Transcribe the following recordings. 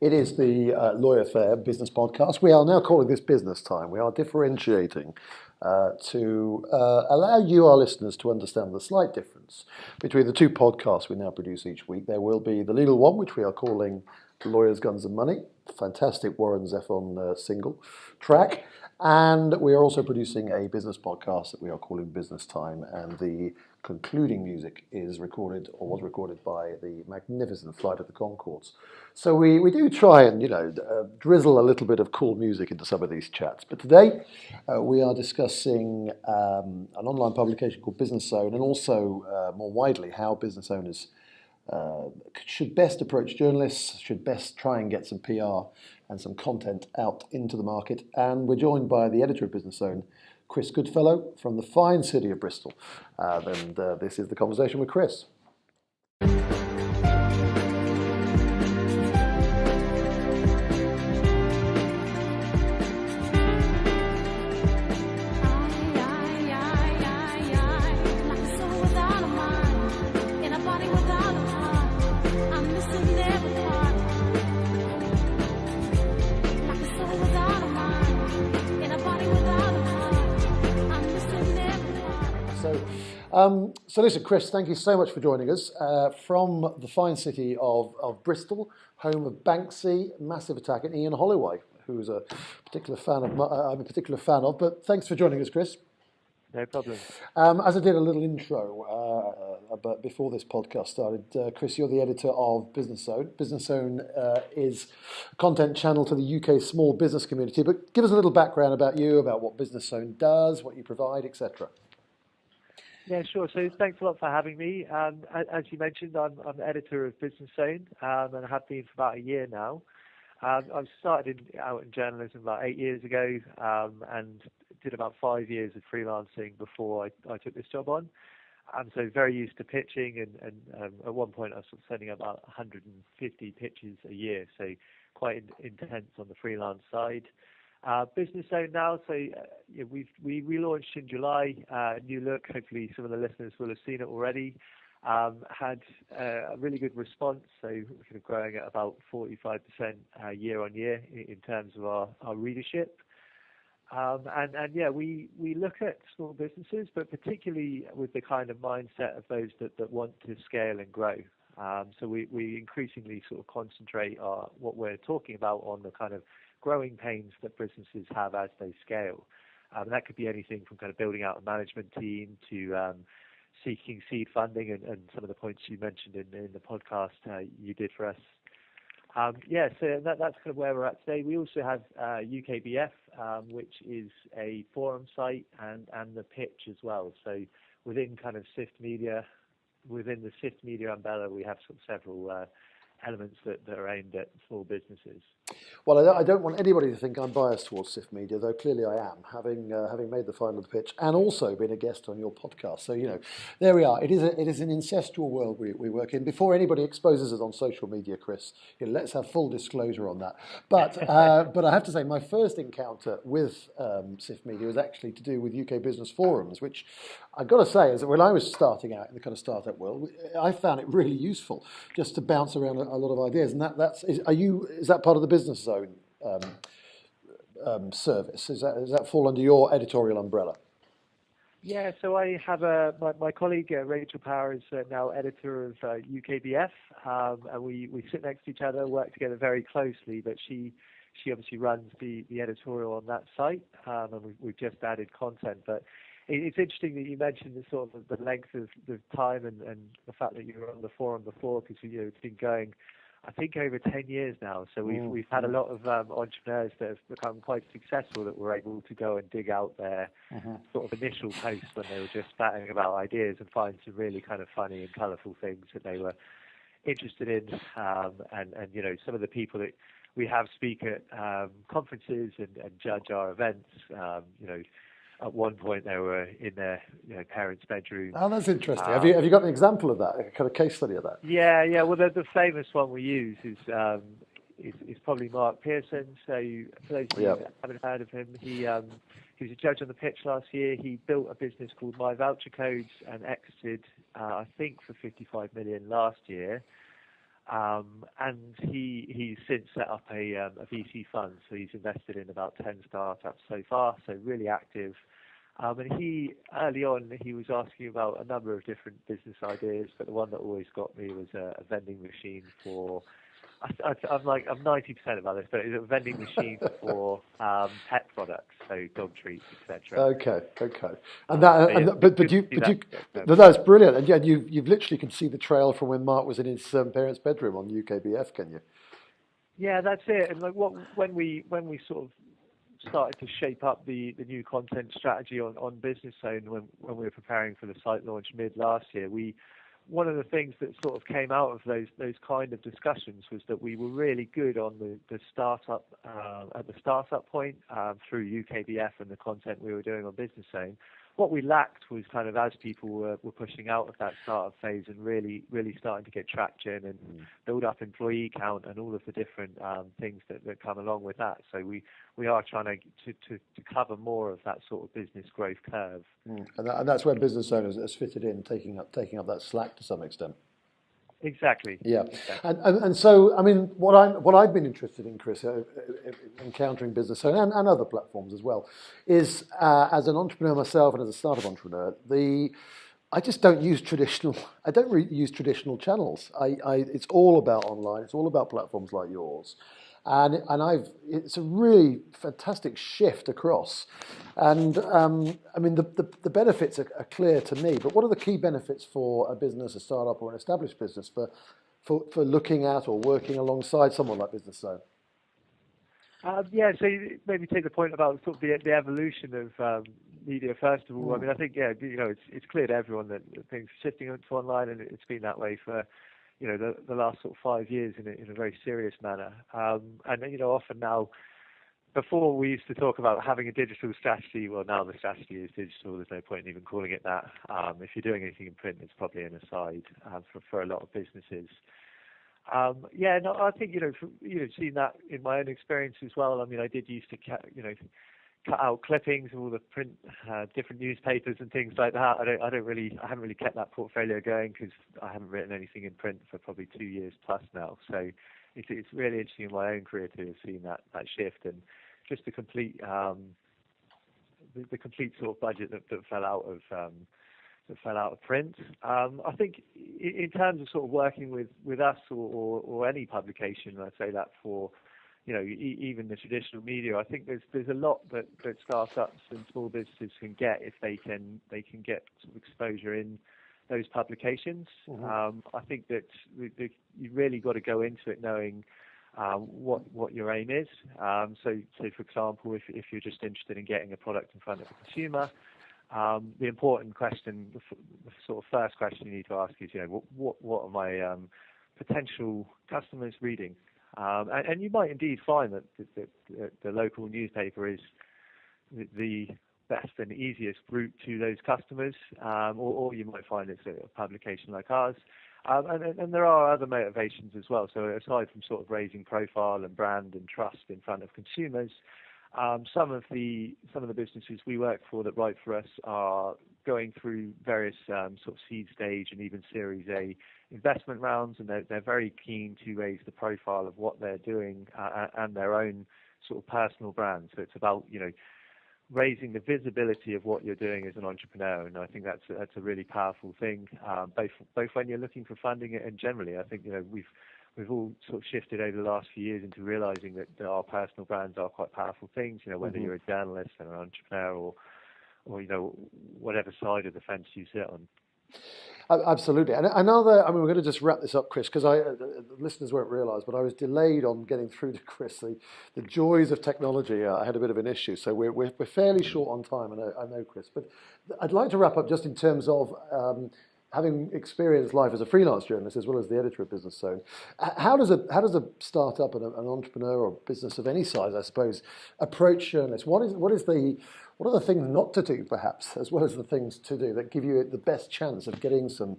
It is the LawyerFair Business podcast. We are now calling this Business Time. We are differentiating to allow you, our listeners, to understand the slight difference between the two podcasts we now produce each week. There will be the legal one, which we are calling Lawyers, Guns and Money, fantastic Warren Zevon single track. And we are also producing a business podcast that we are calling Business Time. And the concluding music is recorded, or was recorded, by the magnificent Flight of the Conchords. So we do try and, drizzle a little bit of cool music into some of these chats. But today we are discussing an online publication called Business Zone, and also more widely how business owners should best approach journalists, should best try and get some PR and some content out into the market. And we're joined by the editor of Business Zone, Chris Goodfellow, from the fine city of Bristol. And this is the conversation with Chris. So listen, Chris, thank you so much for joining us from the fine city of Bristol, home of Banksy, massive attack, and Ian Holloway, who is a particular fan of. I'm a particular fan of. But thanks for joining us, Chris. No problem. As I did a little intro but before this podcast started, Chris, you're the editor of Business Zone. Business Zone is a content channel to the UK small business community. But give us a little background about you, about what Business Zone does, what you provide, etc. Yeah, sure. So thanks a lot for having me. As you mentioned, I'm the editor of Business Zone, and I have been for about a year now. I started out in journalism about 8 years ago, and did about 5 years of freelancing before I took this job on. So very used to pitching, and at one point I was sort of sending about 150 pitches a year, so quite intense on the freelance side. Business Zone now, so we relaunched in July, new look. Hopefully some of the listeners will have seen it already. Had a really good response, so we're kind of growing at about 45% year on year in terms of our readership. We look at small businesses, but particularly with the kind of mindset of those that want to scale and grow. So we increasingly sort of concentrate what we're talking about on the kind of growing pains that businesses have as they scale. That could be anything from kind of building out a management team to seeking seed funding and some of the points you mentioned in the podcast you did for us. So that's kind of where we're at today. We also have UKBF, which is a forum site, and the pitch as well. So within kind of Sift Media, within the Sift Media umbrella, we have sort of several elements that are aimed at small businesses. Well, I don't want anybody to think I'm biased towards Sift Media, though clearly I am, having made the final of the pitch and also been a guest on your podcast. So, there we are. It is an incestual world we work in. Before anybody exposes us on social media, Chris, let's have full disclosure on that. But I have to say, my first encounter with Sift Media was actually to do with UK business forums, which I've got to say is that when I was starting out in the kind of startup world, I found it really useful just to bounce around a lot of ideas. And is that part of the Business Zone service? Does that fall under your editorial umbrella? Yeah, so I have my colleague Rachel Power is now editor of UKBF, and we sit next to each other, work together very closely. But she obviously runs the editorial on that site, and we've just added content. But it's interesting that you mentioned the sort of the length of the time and the fact that you were on the forum before, because it's been going, I think, over 10 years now. So we've had a lot of entrepreneurs that have become quite successful that were able to go and dig out their sort of initial posts when they were just chatting about ideas and find some really kind of funny and colourful things that they were interested in. And some of the people that we have speak at conferences and judge our events, at one point they were in their parents' bedroom. Oh, that's interesting. Have you got an example of that, a kind of case study of that? Yeah. Well, the famous one we use is probably Mark Pearson. So for those of you that haven't heard of him, he was a judge on the pitch last year. He built a business called My Voucher Codes and exited, I think, for 55 million last year. And he's since set up a VC fund, so he's invested in about 10 startups so far, so really active. And early on, he was asking about a number of different business ideas, but the one that always got me was a vending machine for, I'm 90% about this, but it's a vending machine for pet products, so dog treats, etc. Okay. And that's brilliant. And yeah, you've literally can see the trail from when Mark was in his parents' bedroom on UKBF, can you? Yeah, that's it. And when we sort of started to shape up the new content strategy on Business Zone when we were preparing for the site launch mid last year, one of the things that sort of came out of those kind of discussions was that we were really good on the startup at the startup point through UKBF and the content we were doing on Business Zone. What we lacked was kind of as people were pushing out of that startup phase and really starting to get traction and build up employee count and all of the different things that come along with that. So we are trying to cover more of that sort of business growth curve. And that's where Business Zone has fitted in, taking up that slack to some extent. Exactly. Yeah, and so I mean, what I've been interested in, Chris, encountering Business Zone and other platforms as well, is as an entrepreneur myself and as a startup entrepreneur, I just don't use traditional. I don't use traditional channels. It's all about online. It's all about platforms like yours. And it's a really fantastic shift across, and I mean the benefits are clear to me. But what are the key benefits for a business, a startup, or an established business for looking at or working alongside someone like Business Zone? Yeah, so maybe take the point about sort of the evolution of media first of all. I mean, I think it's clear to everyone that things are shifting to online, and it's been that way for the last sort of 5 years in a very serious manner. And often now, before we used to talk about having a digital strategy. Well, now the strategy is digital. There's no point in even calling it that. If you're doing anything in print, it's probably an aside for a lot of businesses. Yeah, no, I think seen that in my own experience as well. I mean, I did used to cut out clippings of all the print, different newspapers and things like that. I haven't really kept that portfolio going because I haven't written anything in print for probably 2 years plus now. So it's really interesting in my own career to have seen that shift and just the complete sort of budget that fell out of print. I think in terms of sort of working with us or any publication, I'd say that for even the traditional media, I think there's a lot that startups and small businesses can get if they can get sort of exposure in those publications. I think that you really got to go into it knowing what your aim is. So for example, if you're just interested in getting a product in front of a consumer, the important question, the sort of first question you need to ask is, what are my potential customers reading? And you might indeed find that the local newspaper is the best and easiest route to those customers, or you might find it's a publication like ours. And there are other motivations as well. So aside from sort of raising profile and brand and trust in front of consumers, some of the businesses we work for that write for us are going through various sort of seed stage and even Series A investment rounds, and they're very keen to raise the profile of what they're doing and their own sort of personal brand. So it's about raising the visibility of what you're doing as an entrepreneur, and I think that's a really powerful thing, both when you're looking for funding and generally. I think we've all sort of shifted over the last few years into realizing that our personal brands are quite powerful things, whether you're a journalist and an entrepreneur or whatever side of the fence you sit on. Absolutely. And another, I mean, we're going to just wrap this up, Chris, because the listeners won't realise, but I was delayed on getting through to Chris. The joys of technology, I had a bit of an issue. So we're fairly short on time, I know, Chris. But I'd like to wrap up just in terms of having experienced life as a freelance journalist as well as the editor of Business Zone. How does a startup and an entrepreneur or business of any size, I suppose, approach journalists? What are the things not to do, perhaps, as well as the things to do that give you the best chance of getting some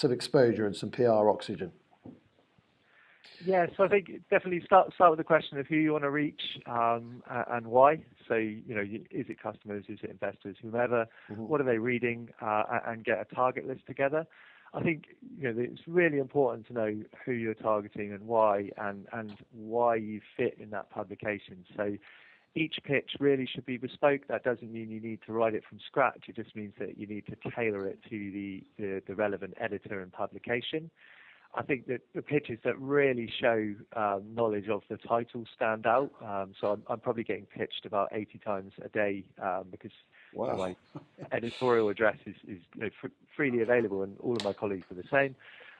exposure and some PR oxygen? Yeah, so I think definitely start with the question of who you want to reach and why. So, is it customers, is it investors, whomever, what are they reading, and get a target list together. I think it's really important to know who you're targeting and why, and why you fit in that publication. So each pitch really should be bespoke. That doesn't mean you need to write it from scratch. It just means that you need to tailor it to the relevant editor and publication. I think that the pitches that really show knowledge of the title stand out. So I'm probably getting pitched about 80 times a day because my editorial address is freely available, and all of my colleagues are the same.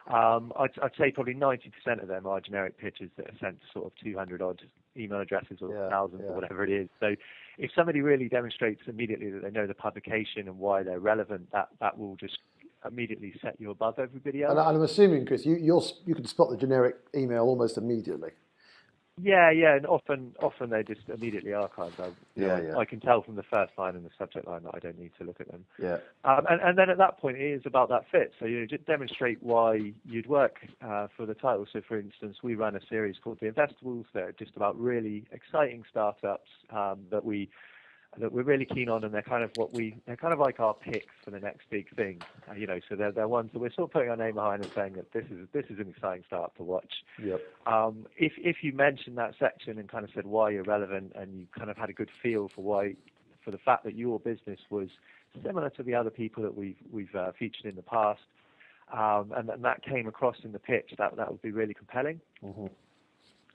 I'd say probably 90% of them are generic pitches that are sent to sort of 200 odd email addresses or thousands or whatever it is. So if somebody really demonstrates immediately that they know the publication and why they're relevant, that will just immediately set you above everybody else. And I'm assuming, Chris, you can spot the generic email almost immediately. Yeah, and often they just immediately archive. I can tell from the first line and the subject line that I don't need to look at them. Yeah. And then at that point, it is about that fit. So just demonstrate why you'd work for the title. So for instance, we run a series called The Investables. They're just about really exciting startups that we're really keen on, and they're kind of like our picks for the next big thing. So they're ones that we're sort of putting our name behind and saying that this is an exciting startup to watch. Yep. If you mentioned that section and kind of said why you're relevant, and you kind of had a good feel for the fact that your business was similar to the other people that we've featured in the past, and that came across in the pitch, that would be really compelling. Mm-hmm.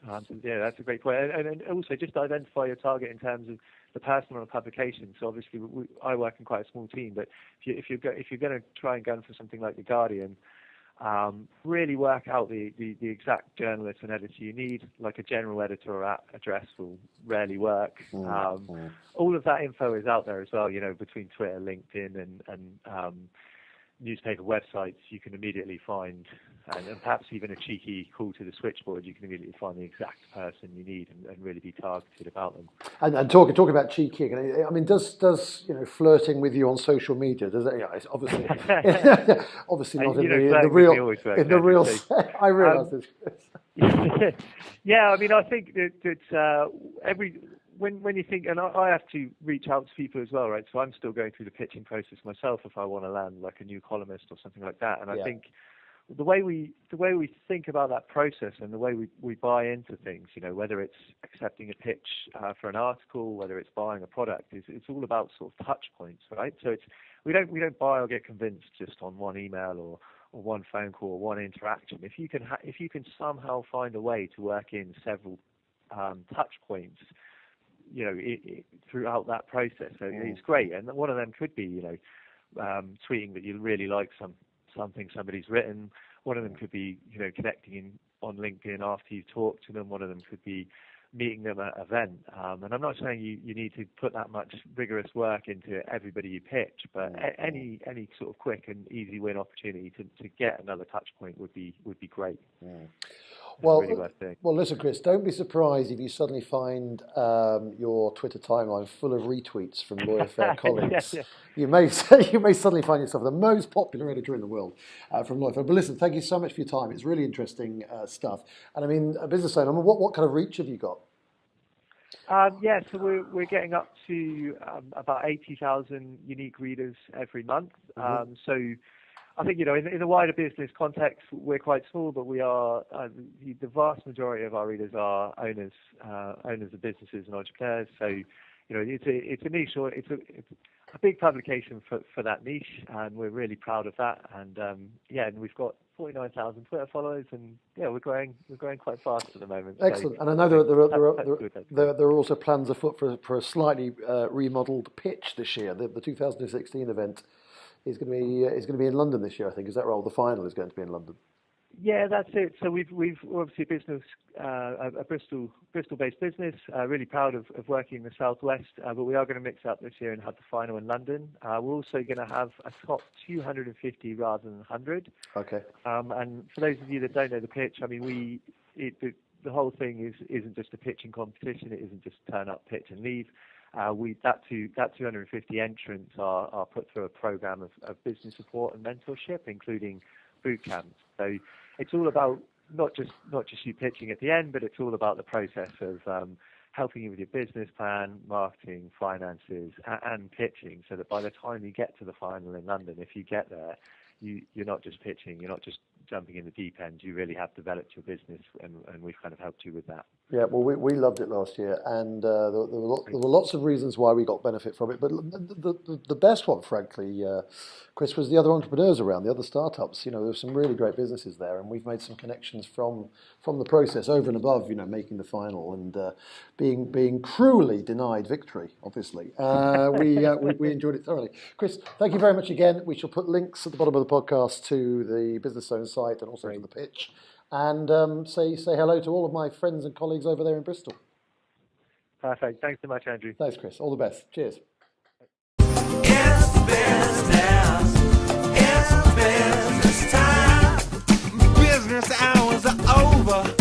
So that's a great point. And also just identify your target in terms of the person on a publication. So obviously I work in quite a small team, but if you're going to try and gun for something like The Guardian, really work out the exact journalist and editor you need. Like a general editor or address will rarely work. All of that info is out there as well, between Twitter, LinkedIn, and newspaper websites. You can immediately find, and perhaps even a cheeky call to the switchboard, you can immediately find the exact person you need and really be targeted about them. And talk about cheeky. I mean, does flirting with you on social media, does it? It's obviously obviously not in the real. I realise this. Yeah, I mean, I think that when you think, and I have to reach out to people as well, right? So I'm still going through the pitching process myself if I want to land like a new columnist or something like that. And I think the way we think about that process and the way we buy into things, whether it's accepting a pitch for an article, whether it's buying a product, it's all about sort of touch points, right? So we don't buy or get convinced just on one email or one phone call or one interaction. If you can somehow find a way to work in several touch points, throughout that process, so it's great. And one of them could be, tweeting that you really like something somebody's written. One of them could be, connecting on LinkedIn after you've talked to them. One of them could be meeting them at an event. And I'm not saying you need to put that much rigorous work into everybody you pitch, but any sort of quick and easy win opportunity to get another touch point would be great. Well, really worth doing. Well, listen, Chris, don't be surprised if you suddenly find your Twitter timeline full of retweets from LawyerFair colleagues. You may suddenly find yourself the most popular editor in the world from LawyerFair. But listen, thank you so much for your time. It's really interesting stuff. And I mean, a business owner, what kind of reach have you got? So we're getting up to about 80,000 unique readers every month. Mm-hmm. So I think, in the wider business context, we're quite small, but we are, the vast majority of our readers are owners of businesses and entrepreneurs. So, it's a niche, or it's a big publication for that niche, and we're really proud of that. And and we've got 49,000 Twitter followers, and we're growing quite fast at the moment. Excellent. So, and I know there are also plans afoot for a slightly remodeled pitch this year. The 2016 event is going to be in London this year, I think. Is that right? The final is going to be in London. Yeah, that's it. So we've obviously a Bristol-based business. Really proud of working in the Southwest, but we are going to mix up this year and have the final in London. We're also going to have a top 250 rather than 100. Okay. And for those of you that don't know the pitch, I mean, the whole thing isn't just a pitching competition. It isn't just turn up, pitch, and leave. That 250 entrants are put through a program of business support and mentorship, including boot camps. So it's all about not just you pitching at the end, but it's all about the process of helping you with your business plan, marketing, finances, and pitching, so that by the time you get to the final in London, if you get there, you're not just pitching, you're not just jumping in the deep end. You really have developed your business, and we've kind of helped you with that. Yeah, well, we loved it last year, and there were lots of reasons why we got benefit from it. But the best one, frankly, Chris, was the other entrepreneurs around, the other startups. You know, there's some really great businesses there, and we've made some connections from the process over and above, you know, making the final and being cruelly denied victory. Obviously, we enjoyed it thoroughly. Chris, thank you very much again. We shall put links at the bottom of the podcast to the Business Zone site and also to the pitch. And say hello to all of my friends and colleagues over there in Bristol. Perfect. Thanks so much, Andrew. Thanks, Chris. All the best. Cheers. It's business. It's business time. Business hours are over.